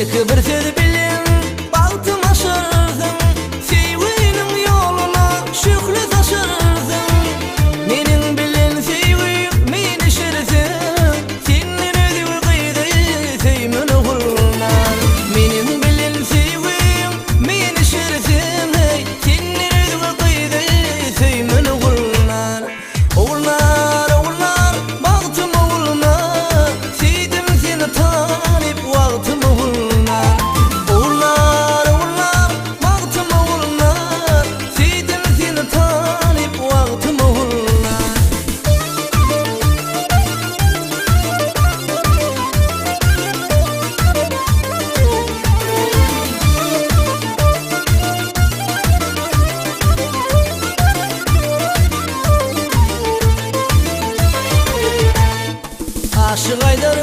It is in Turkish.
Belki bir söz bilin baktım aşırdım, sevginin yoluna şükrü taşırdım. Menin bilin sevgim meni şerdim, senin ödü kıydı seymen oğullar. Menin bilin sevgim meni şerdim, senin ödü kıydı seymen oğullar. Oğullar oğullar baktım oğluna, sevdim seni tanip vaktim oğullar. Oğullar oğullar baktım oğluna, sevdim seni tanip vaktim oğullar. Aşık aylar